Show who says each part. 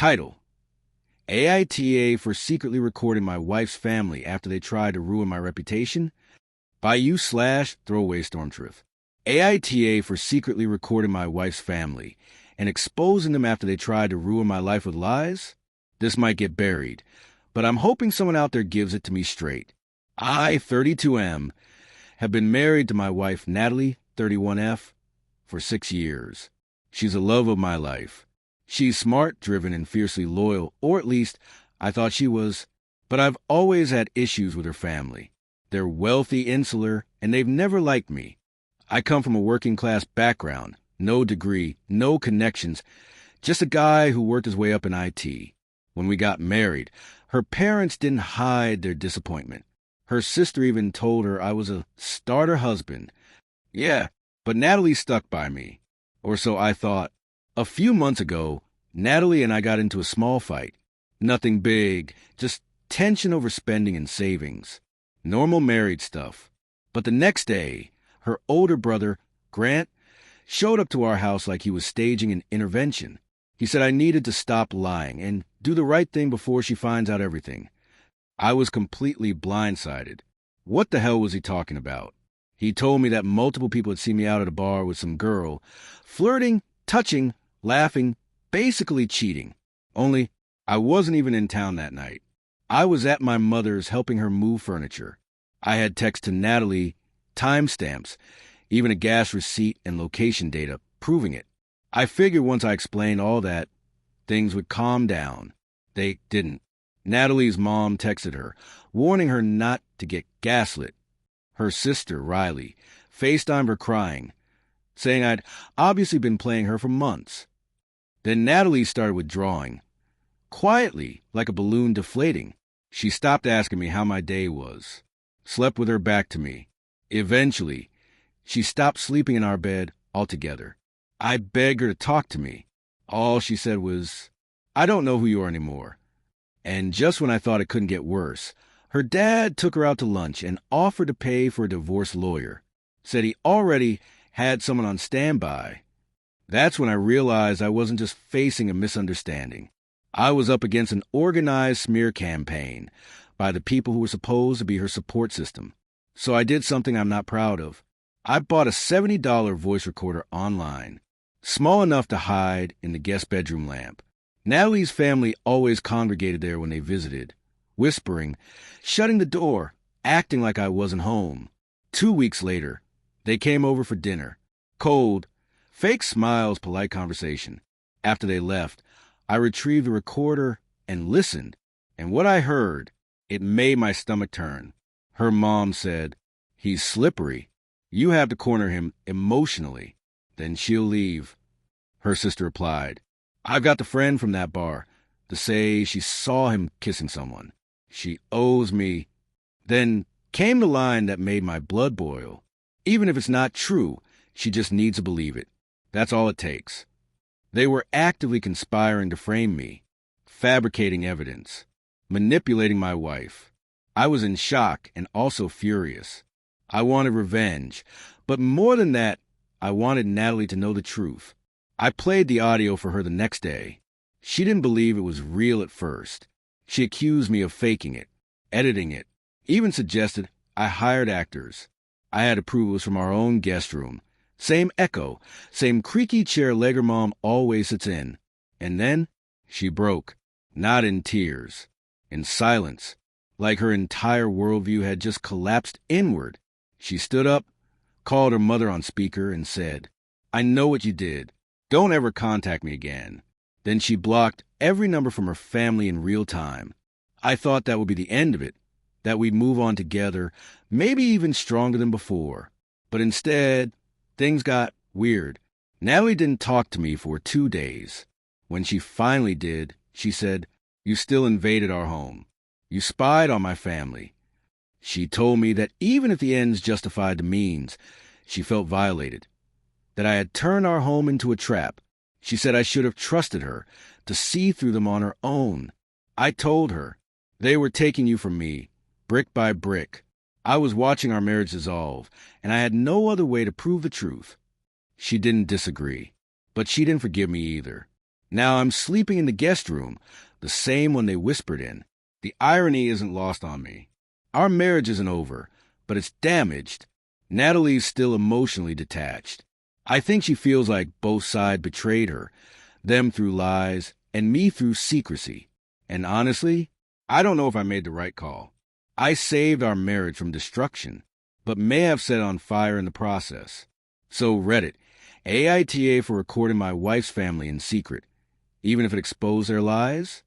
Speaker 1: Title: AITA for secretly recording my wife's family after they tried to ruin my reputation. By you/throwaway Stormtruth. AITA for secretly recording my wife's family and exposing them after they tried to ruin my life with lies? This might get buried, but I'm hoping someone out there gives it to me straight. I, 32M, have been married to my wife, Natalie, 31F, for 6 years. She's the love of my life. She's smart, driven, and fiercely loyal, or at least I thought she was, but I've always had issues with her family. They're wealthy, insular, and they've never liked me. I come from a working-class background, no degree, no connections, just a guy who worked his way up in IT. When we got married, her parents didn't hide their disappointment. Her sister even told her I was a starter husband. Yeah, but Natalie stuck by me. Or so I thought. A few months ago, Natalie and I got into a small fight. Nothing big, just tension over spending and savings. Normal married stuff. But the next day, her older brother, Grant, showed up to our house like he was staging an intervention. He said I needed to stop lying and do the right thing before she finds out everything. I was completely blindsided. What the hell was he talking about? He told me that multiple people had seen me out at a bar with some girl, flirting, touching, laughing, basically cheating. Only, I wasn't even in town that night. I was at my mother's helping her move furniture. I had text to Natalie, timestamps, even a gas receipt and location data proving it. I figured once I explained all that, things would calm down. They didn't. Natalie's mom texted her, warning her not to get gaslit. Her sister, Riley, FaceTimed her crying, saying I'd obviously been playing her for months. Then Natalie started withdrawing. Quietly, like a balloon deflating. She stopped asking me how my day was. Slept with her back to me. Eventually, she stopped sleeping in our bed altogether. I begged her to talk to me. All she said was, "I don't know who you are anymore." And just when I thought it couldn't get worse, her dad took her out to lunch and offered to pay for a divorce lawyer. Said he already had someone on standby. That's when I realized I wasn't just facing a misunderstanding. I was up against an organized smear campaign by the people who were supposed to be her support system. So I did something I'm not proud of. I bought a $70 voice recorder online, small enough to hide in the guest bedroom lamp. Natalie's family always congregated there when they visited, whispering, shutting the door, acting like I wasn't home. 2 weeks later, they came over for dinner. Cold, fake smiles, polite conversation. After they left, I retrieved the recorder and listened, and what I heard, it made my stomach turn. Her mom said, "He's slippery. You have to corner him emotionally. Then she'll leave." Her sister replied, "I've got the friend from that bar to say she saw him kissing someone. She owes me." Then came the line that made my blood boil. Even if it's not true, she just needs to believe it. That's all it takes. They were actively conspiring to frame me, fabricating evidence, manipulating my wife. I was in shock and also furious. I wanted revenge, but more than that, I wanted Natalie to know the truth. I played the audio for her the next day. She didn't believe it was real at first. She accused me of faking it, editing it, even suggested I hired actors. I had approvals from our own guest room. Same echo, same creaky chair Legger Mom always sits in. And then she broke, not in tears, in silence, like her entire worldview had just collapsed inward. She stood up, called her mother on speaker, and said, "I know what you did. Don't ever contact me again." Then she blocked every number from her family in real time. I thought that would be the end of it, that we'd move on together, maybe even stronger than before. But instead, things got weird. Natalie didn't talk to me for 2 days. When she finally did, she said, "You still invaded our home. You spied on my family." She told me that even if the ends justified the means, she felt violated, that I had turned our home into a trap. She said I should have trusted her to see through them on her own. I told her, "They were taking you from me, brick by brick. I was watching our marriage dissolve, and I had no other way to prove the truth." She didn't disagree, but she didn't forgive me either. Now I'm sleeping in the guest room, the same one they whispered in. The irony isn't lost on me. Our marriage isn't over, but it's damaged. Natalie's still emotionally detached. I think she feels like both sides betrayed her, them through lies, and me through secrecy. And honestly, I don't know if I made the right call. I saved our marriage from destruction, but may have set it on fire in the process. So Reddit, AITA for recording my wife's family in secret, even if it exposed their lies?